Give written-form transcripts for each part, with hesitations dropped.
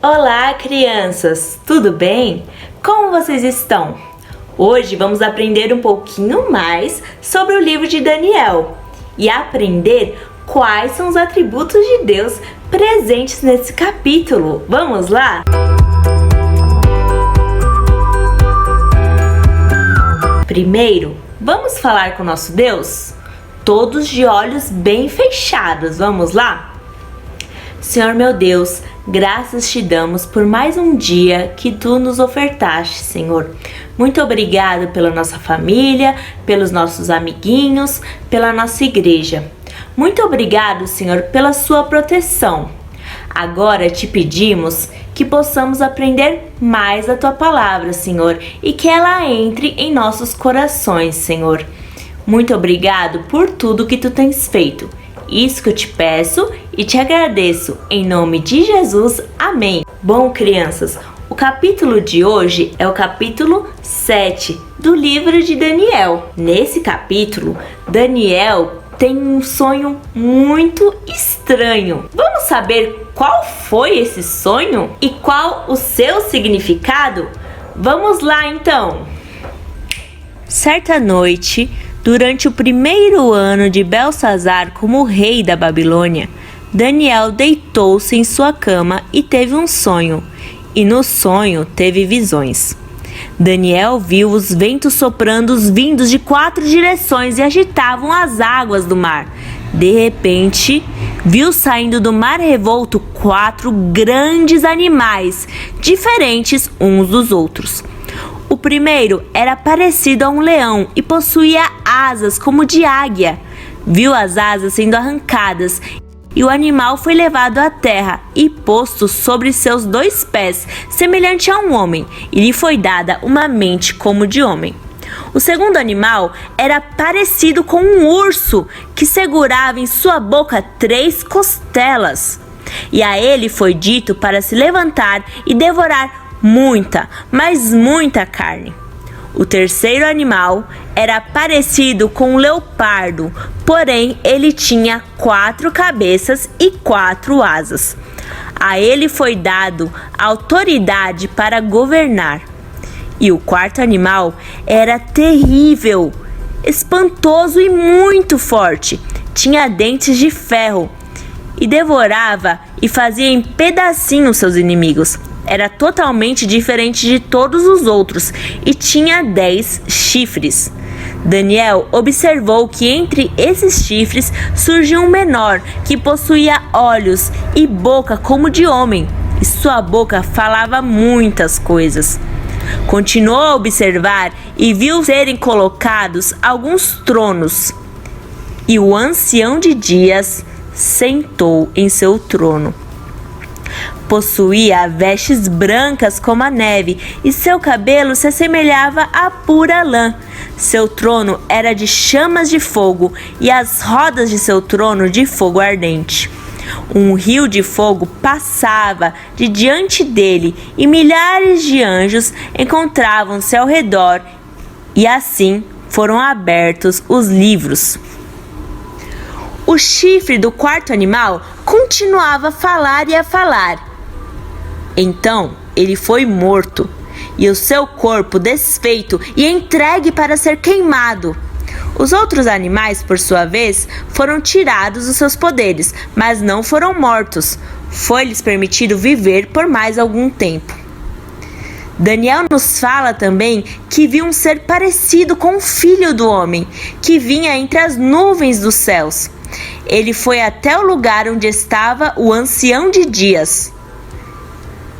Olá, crianças! Tudo bem? Como vocês estão? Hoje vamos aprender um pouquinho mais sobre o livro de Daniel e aprender quais são os atributos de Deus presentes nesse capítulo. Vamos lá? Primeiro, vamos falar com nosso Deus? Todos de olhos bem fechados, vamos lá? Senhor meu Deus, graças te damos por mais um dia que tu nos ofertaste, Senhor. Muito obrigado pela nossa família, pelos nossos amiguinhos, pela nossa igreja. Muito obrigado, Senhor, pela sua proteção. Agora te pedimos que possamos aprender mais a tua palavra, Senhor, e que ela entre em nossos corações, Senhor. Muito obrigado por tudo que tu tens feito. Isso que eu te peço e te agradeço, em nome de Jesus, amém. Bom, crianças, o capítulo de hoje é o capítulo 7 do livro de Daniel. Nesse capítulo, Daniel tem um sonho muito estranho. Vamos saber qual foi esse sonho e qual o seu significado? Vamos lá então! Certa noite, durante o primeiro ano de Belsazar como rei da Babilônia, Daniel deitou-se em sua cama e teve um sonho, e no sonho teve visões. Daniel viu os ventos soprando vindos de 4 direções e agitavam as águas do mar. De repente, viu saindo do mar revolto 4 grandes animais, diferentes uns dos outros. O primeiro era parecido a um leão e possuía asas como de águia. Viu as asas sendo arrancadas e o animal foi levado à terra e posto sobre seus 2 pés, semelhante a um homem, e lhe foi dada uma mente como de homem. O segundo animal era parecido com um urso que segurava em sua boca 3 costelas. E a ele foi dito para se levantar e devorar muita, mas muita carne. O terceiro animal era parecido com um leopardo, porém ele tinha 4 cabeças e 4 asas. A ele foi dado autoridade para governar. E o quarto animal era terrível, espantoso e muito forte. Tinha dentes de ferro e devorava e fazia em pedacinhos seus inimigos. Era totalmente diferente de todos os outros e tinha 10 chifres. Daniel observou que entre esses chifres surgia um menor que possuía olhos e boca como de homem, e sua boca falava muitas coisas. Continuou a observar e viu serem colocados alguns tronos, e o ancião de dias sentou em seu trono. Possuía vestes brancas como a neve, e seu cabelo se assemelhava a pura lã. Seu trono era de chamas de fogo, e as rodas de seu trono de fogo ardente. Um rio de fogo passava de diante dele, e milhares de anjos encontravam-se ao redor, e assim foram abertos os livros. O chifre do quarto animal continuava a falar e a falar. Então ele foi morto, e o seu corpo desfeito e entregue para ser queimado. Os outros animais, por sua vez, foram tirados dos seus poderes, mas não foram mortos. Foi-lhes permitido viver por mais algum tempo. Daniel nos fala também que viu um ser parecido com o filho do homem, que vinha entre as nuvens dos céus. Ele foi até o lugar onde estava o ancião de dias.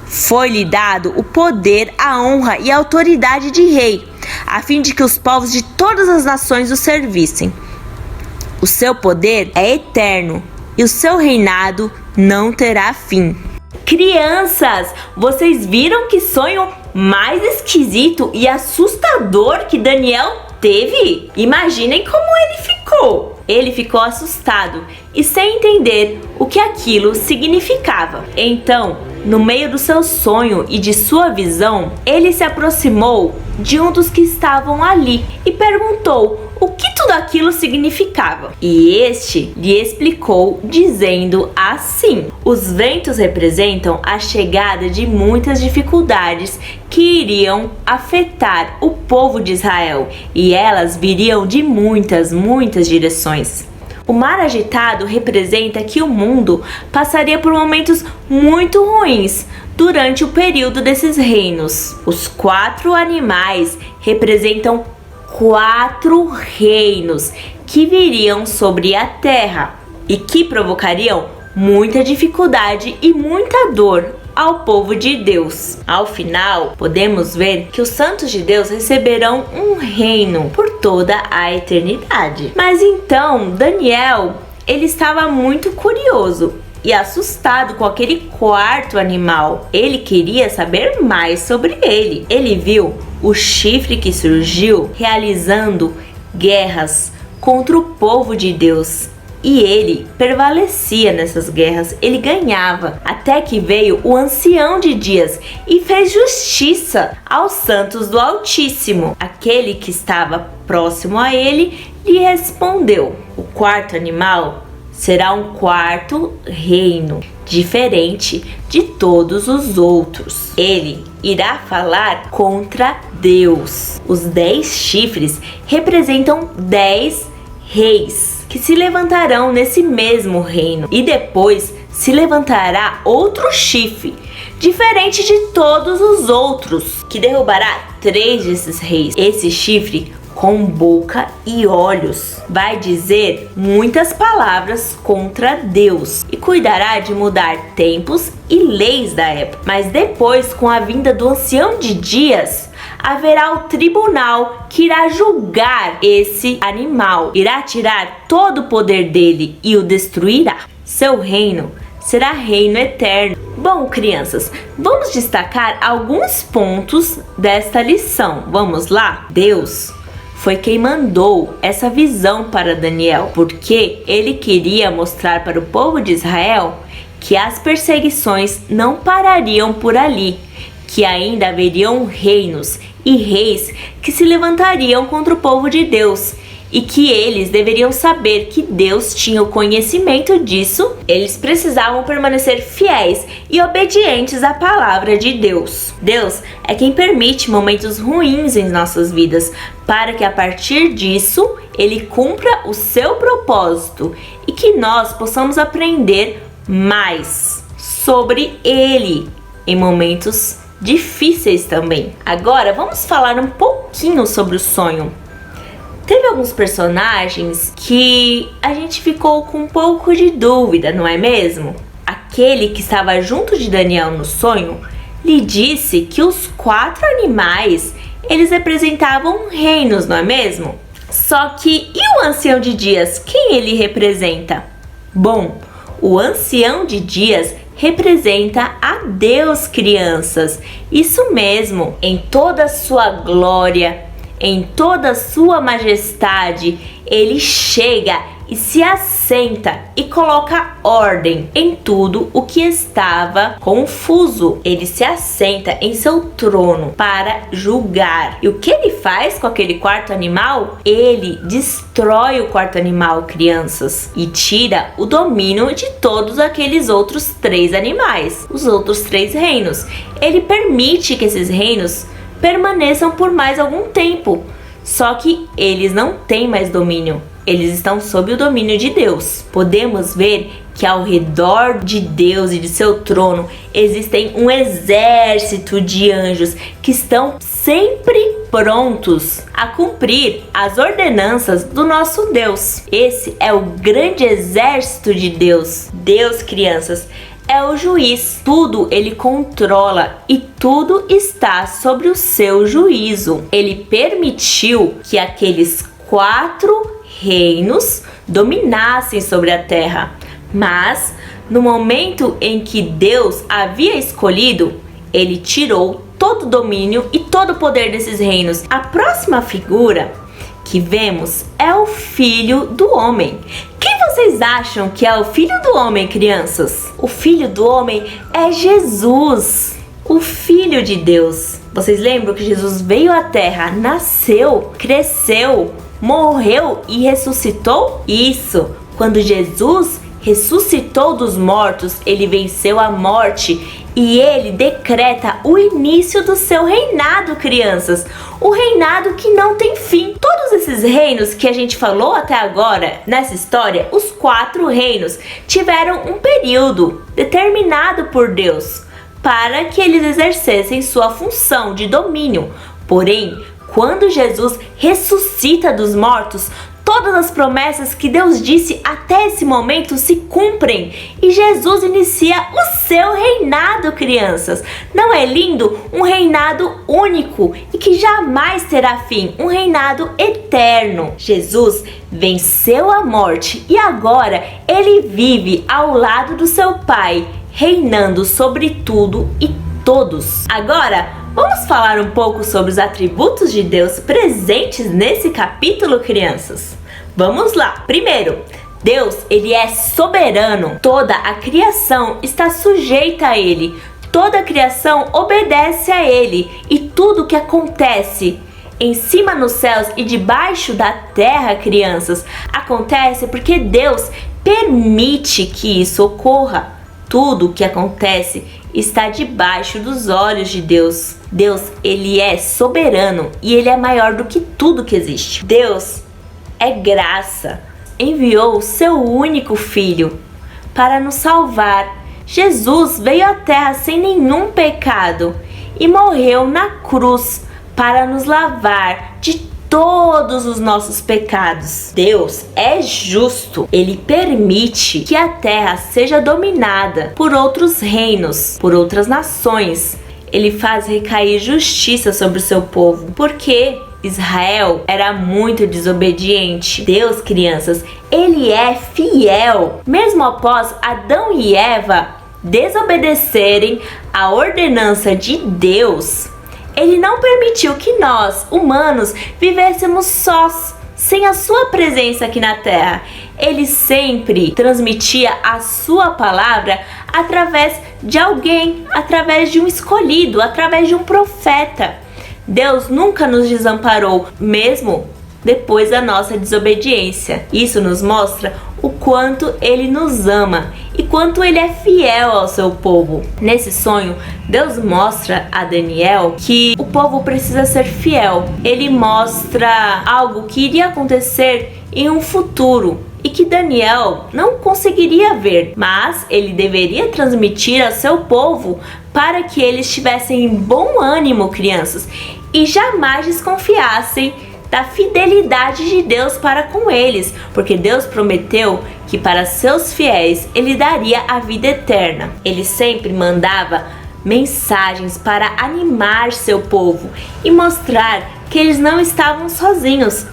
Foi-lhe dado o poder, a honra e a autoridade de rei, a fim de que os povos de todas as nações o servissem. O seu poder é eterno e o seu reinado não terá fim. Crianças, vocês viram que sonho mais esquisito e assustador que Daniel teve? Imaginem como ele ficou. Ele ficou assustado e sem entender o que aquilo significava. Então, no meio do seu sonho e de sua visão, ele se aproximou de um dos que estavam ali e perguntou o que tudo aquilo significava. E este lhe explicou dizendo assim: os ventos representam a chegada de muitas dificuldades que iriam afetar o povo de Israel, e elas viriam de muitas direções. O mar agitado representa que o mundo passaria por momentos muito ruins durante o período desses reinos. Os 4 animais representam 4 reinos que viriam sobre a terra e que provocariam muita dificuldade e muita dor ao povo de Deus. Ao final, podemos ver que os santos de Deus receberão um reino por toda a eternidade. Mas então, Daniel, ele estava muito curioso e assustado com aquele 4º animal. Ele queria saber mais sobre ele. Ele viu o chifre que surgiu realizando guerras contra o povo de Deus. E ele prevalecia nessas guerras, ele ganhava, até que veio o ancião de dias e fez justiça aos santos do Altíssimo. Aquele que estava próximo a ele lhe respondeu: o 4º animal será um 4º reino, diferente de todos os outros. Ele irá falar contra Deus. Os 10 chifres representam 10 reis que se levantarão nesse mesmo reino, e depois se levantará outro chifre, diferente de todos os outros, que derrubará 3 desses reis. Esse chifre, com boca e olhos, vai dizer muitas palavras contra Deus e cuidará de mudar tempos e leis da época. Mas depois, com a vinda do ancião de dias, haverá o tribunal que irá julgar esse animal, irá tirar todo o poder dele e o destruirá. Seu reino será reino eterno. Bom, crianças, vamos destacar alguns pontos desta lição. Vamos lá? Deus foi quem mandou essa visão para Daniel, porque ele queria mostrar para o povo de Israel que as perseguições não parariam por ali, que ainda haveriam reinos e reis que se levantariam contra o povo de Deus, e que eles deveriam saber que Deus tinha o conhecimento disso. Eles precisavam permanecer fiéis e obedientes à palavra de Deus. Deus é quem permite momentos ruins em nossas vidas, para que a partir disso Ele cumpra o seu propósito e que nós possamos aprender mais sobre Ele em momentos difíceis também. Agora vamos falar um pouquinho sobre o sonho. Teve alguns personagens que a gente ficou com um pouco de dúvida, não é mesmo? Aquele que estava junto de Daniel no sonho lhe disse que os 4 animais, eles representavam reinos, não é mesmo? Só que, e o ancião de dias, quem ele representa? Bom, o ancião de dias representa a Deus, crianças. Isso mesmo, em toda a sua glória, em toda a sua majestade, ele chega e se assenta e coloca ordem em tudo o que estava confuso. Ele se assenta em seu trono para julgar. E o que ele faz com aquele 4º animal? Ele destrói o 4º animal, crianças, e tira o domínio de todos aqueles outros 3 animais, os outros 3 reinos. Ele permite que esses reinos permaneçam por mais algum tempo, só que eles não têm mais domínio, eles estão sob o domínio de Deus. Podemos ver que ao redor de Deus e de seu trono existem um exército de anjos que estão sempre prontos a cumprir as ordenanças do nosso Deus. Esse é o grande exército de Deus. Deus, crianças, é o juiz. Tudo ele controla e tudo está sobre o seu juízo. Ele permitiu que aqueles 4 reinos dominassem sobre a terra. Mas no momento em que Deus havia escolhido, ele tirou todo o domínio e todo o poder desses reinos. A próxima figura que vemos é o Filho do Homem. Quem vocês acham que é o Filho do Homem, crianças? O Filho do Homem é Jesus, o Filho de Deus. Vocês lembram que Jesus veio à Terra, nasceu, cresceu, morreu e ressuscitou? Isso, quando Jesus ressuscitou dos mortos, ele venceu a morte e ele decreta o início do seu reinado, crianças. O reinado que não tem fim. Todos esses reinos que a gente falou até agora nessa história, os 4 reinos, tiveram um período determinado por Deus para que eles exercessem sua função de domínio. Porém, quando Jesus ressuscita dos mortos, todas as promessas que Deus disse até esse momento se cumprem e Jesus inicia o seu reinado, crianças. Não é lindo? Um reinado único e que jamais terá fim, um reinado eterno. Jesus venceu a morte e agora ele vive ao lado do seu Pai, reinando sobre tudo e todos. Agora, vamos falar um pouco sobre os atributos de Deus presentes nesse capítulo, crianças? Vamos lá. Primeiro, Deus, ele é soberano. Toda a criação está sujeita a ele. Toda a criação obedece a ele. E tudo que acontece em cima nos céus e debaixo da terra, crianças, acontece porque Deus permite que isso ocorra. Tudo que acontece está debaixo dos olhos de Deus. Deus, ele é soberano e ele é maior do que tudo que existe. Deus é graça. Enviou o seu único filho para nos salvar. Jesus veio à terra sem nenhum pecado e morreu na cruz para nos lavar de todos os nossos pecados. Deus é justo. Ele permite que a terra seja dominada por outros reinos, por outras nações. Ele faz recair justiça sobre o seu povo, porque Israel era muito desobediente. Deus, crianças, ele é fiel. Mesmo após Adão e Eva desobedecerem a ordenança de Deus, ele não permitiu que nós, humanos, vivêssemos sós, sem a sua presença aqui na terra. Ele sempre transmitia a sua palavra através de alguém, através de um escolhido, através de um profeta. Deus nunca nos desamparou, mesmo depois da nossa desobediência. Isso nos mostra o quanto ele nos ama e quanto ele é fiel ao seu povo. Nesse sonho, Deus mostra a Daniel que o povo precisa ser fiel. Ele mostra algo que iria acontecer em um futuro e que Daniel não conseguiria ver, mas ele deveria transmitir ao seu povo para que eles tivessem bom ânimo, crianças, e jamais desconfiassem da fidelidade de Deus para com eles, porque Deus prometeu que para seus fiéis ele daria a vida eterna. Ele sempre mandava mensagens para animar seu povo e mostrar que eles não estavam sozinhos,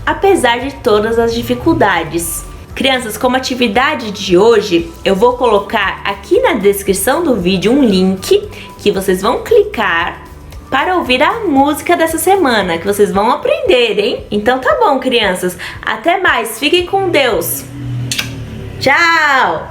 apesar de todas as dificuldades. Crianças, como atividade de hoje, eu vou colocar aqui na descrição do vídeo um link que vocês vão clicar para ouvir a música dessa semana, que vocês vão aprender, hein? Então tá bom, crianças. Até mais. Fiquem com Deus. Tchau!